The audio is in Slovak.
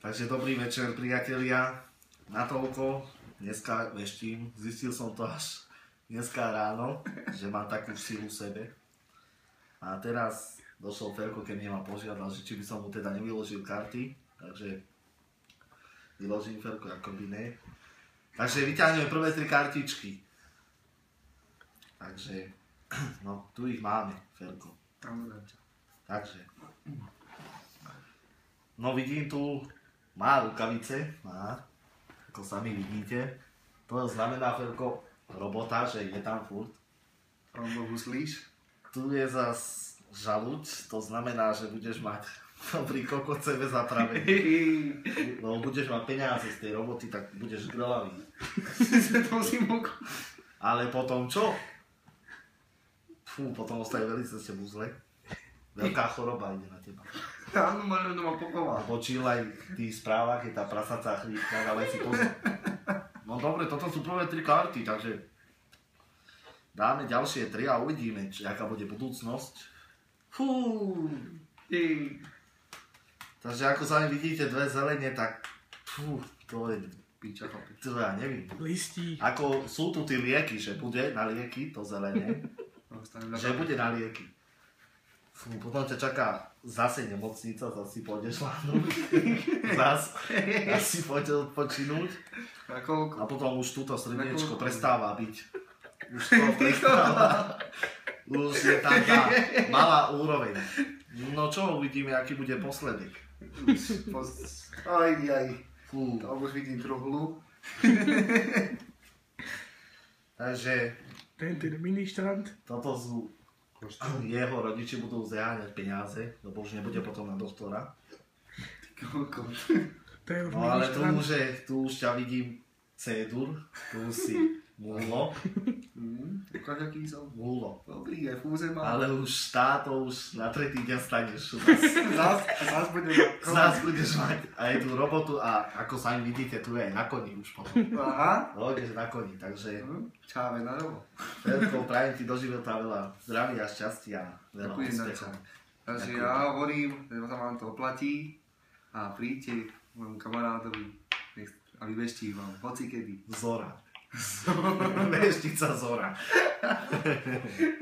Takže dobrý večer, priatelia. Natoľko, dneska veštím, zistil som to až dneska ráno, že mám takú silu v sebe. A teraz došol Ferko, keď mňa ma požiadal, že či by som mu teda nevyložil karty. Takže vyložím, Ferko, ako by ne. Takže vyťahneme prvé 3 kartičky. Takže, no, tu ich máme, Ferko. Takže, no vidím tu, má rukavice, má, ako sami vidíte. To znamená, Ferko, robota, že je tam furt. Alebo huslíš? Tu je zas žaluť, to znamená, že budeš mať dobrý kokot sebe zapravený. No budeš mať peniaze z tej roboty, tak budeš grovavý. Ale potom čo? Fú, potom ostaje velice ste buzle. Veľká choroba ide na teba. Áno, možno ma poková. Počíl aj v tých správach, je tá prasacá chrípka, ale si pozor. No dobre, toto sú prvé 3 karty, takže dáme ďalšie 3 a uvidíme, aká bude budúcnosť. Fú. Takže ako sami vidíte, 2 zelenie, tak fú, to je piča, to ja neviem. Listí. Ako sú tu tie lieky, že bude na lieky, to zelenie, že bude na lieky. Fú, potom ťa čaká zase nemocnica, zase si pôjdeš vládnuť, zase si pôjdeš odpočinúť. A koľko? A potom už túto srdiečko prestáva byť. Už to prestáva. Už je tam tá malá úroveň. No čo, uvidíme, aký bude posledek. Aj. Fú. To už vidím truhlu. Takže Ten ministrant. toto sú jeho rodiči budú zháňať peniaze, lebo už nebude potom na doktora. Koľko? To je už No ale ministrant. tu už ťa vidím cédur, tu si múlo. Ukáž, aký som. Múlo. Dobrý, aj fúze má. Ale už táto už na 3. deň staneš. Zás budem. Zás budeš mať aj tú robotu a ako sami vidíte, tu je aj na koni už potom. Aha. No, ideš na koni, takže Čáve na robo. Ferko, prajem ti do života veľa zdravia, šťastia, veľa Ďakujem na úspechov. to. Takže ja hovorím, že sa vám to oplatí a príďte môjmu kamarádovi a vybežtí vám hocikedy. Zora. Veštica Zora.